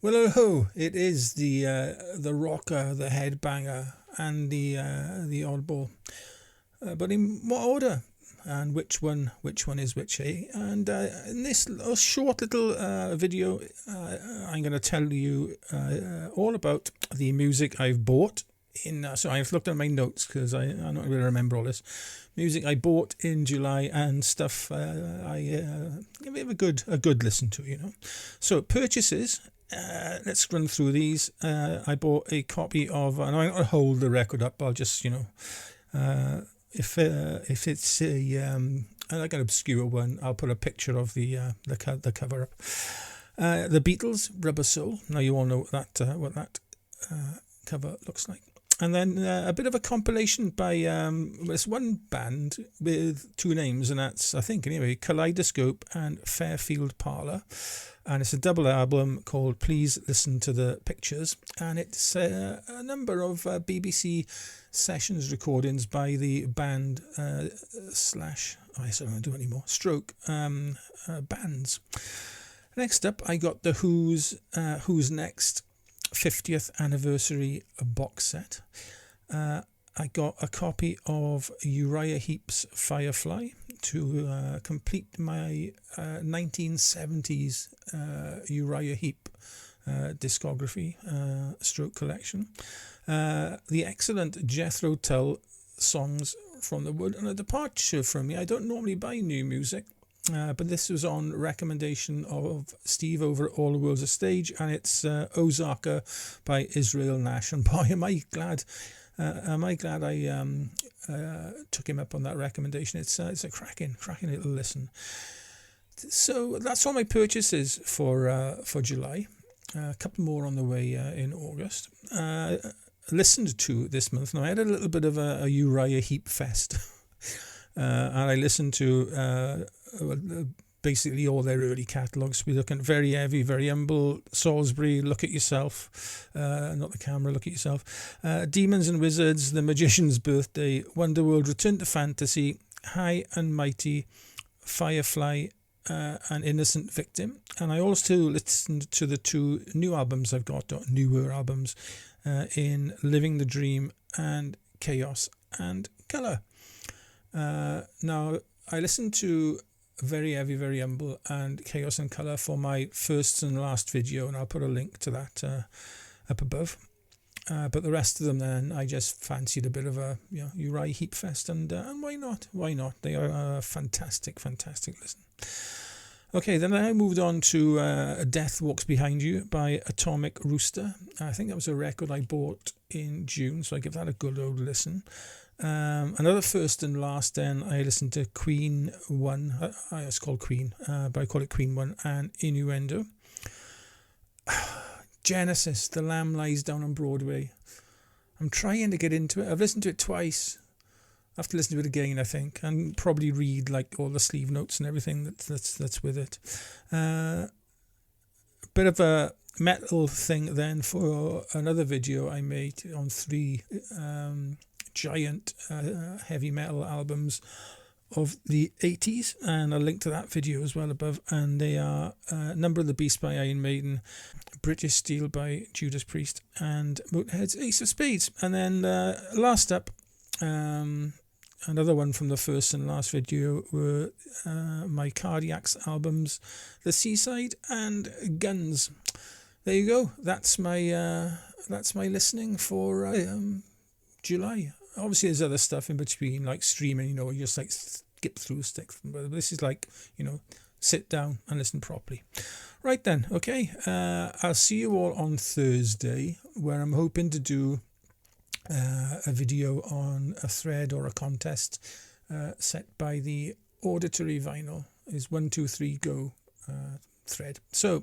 Well, ho! It is the rocker, the headbanger, and the oddball. But in what order? And which one is which? Eh? And in this short little video, I'm going to tell you all about the music I've bought. So I've looked at my notes because I'm not going to remember all this music I bought in July and stuff. I give it a good listen to, So purchases. Let's run through these. I bought a copy of, and I'm going to hold the record up. I'll just, if it's like an obscure one, I'll put a picture of the cover up. The Beatles, Rubber Soul. Now you all know what that cover looks like. And then a bit of a compilation by this one band with two names, and that's, I think anyway, Kaleidoscope and Fairfield Parlour. And it's a double album called Please Listen to the Pictures. And it's a number of BBC sessions recordings by the band I don't do anymore, Stroke bands. Next up, I got the Who's Next 50th anniversary box set. I got a copy of Uriah Heep's Firefly to complete my 1970s Uriah Heep discography stroke collection. The excellent Jethro Tull Songs from the Wood, and a departure from me. I don't normally buy new music, but this was on recommendation of Steve over at All the World's a Stage, and it's Ozarka by Israel Nash. And boy, am I glad I took him up on that recommendation. It's a cracking little listen. So that's all my purchases for July. A couple more on the way in August. Listened to this month. Now I had a little bit of a Uriah Heep fest, and I listened to basically all their early catalogues. We're looking at Very Heavy, Very Humble, Salisbury, Look at Yourself, not the camera, Look at Yourself, Demons and Wizards, The Magician's Birthday, Wonderworld, Return to Fantasy, High and Mighty, Firefly, and Innocent Victim. And I also listened to the two new albums I've got, or newer albums, in Living the Dream and Chaos and Colour. Now, I listened to Very Heavy, Very Humble and Chaos and Colour for my first and last video, and I'll put a link to that up above. But the rest of them, then, I just fancied a bit of a Uriah Heep fest, and why not? Why not? They are a fantastic listen. Okay, then I moved on to Death Walks Behind You by Atomic Rooster. I think that was a record I bought in June, so I give that a good old listen. Another first and last, then I listened to Queen 1. It's called Queen, but I call it Queen 1, and Innuendo. Genesis, The Lamb Lies Down on Broadway. I'm trying to get into it. I've listened to it twice. I have to listen to it again, I think, and probably read like all the sleeve notes and everything that's with it. Bit of a metal thing then for another video I made on 3 giant heavy metal albums of the 80s, and I'll link to that video as well above. And they are Number of the Beast by Iron Maiden, British Steel by Judas Priest, and Motorhead's Ace of Spades. And then last up, another one from the first and last video were my Cardiacs albums, The Seaside and Guns. There you go. That's my listening for July. Obviously, there's other stuff in between, like streaming, you just like skip through stuff. But this is like, sit down and listen properly. Right then, okay. I'll see you all on Thursday, where I'm hoping to do a video on a thread or a contest set by the Auditory Vinyl. Is 1, 2, 3, go thread. So,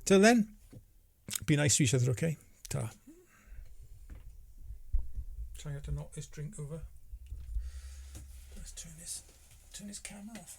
till then, be nice to each other, okay? Ta. Try not to knock this drink over. Let's turn this camera off.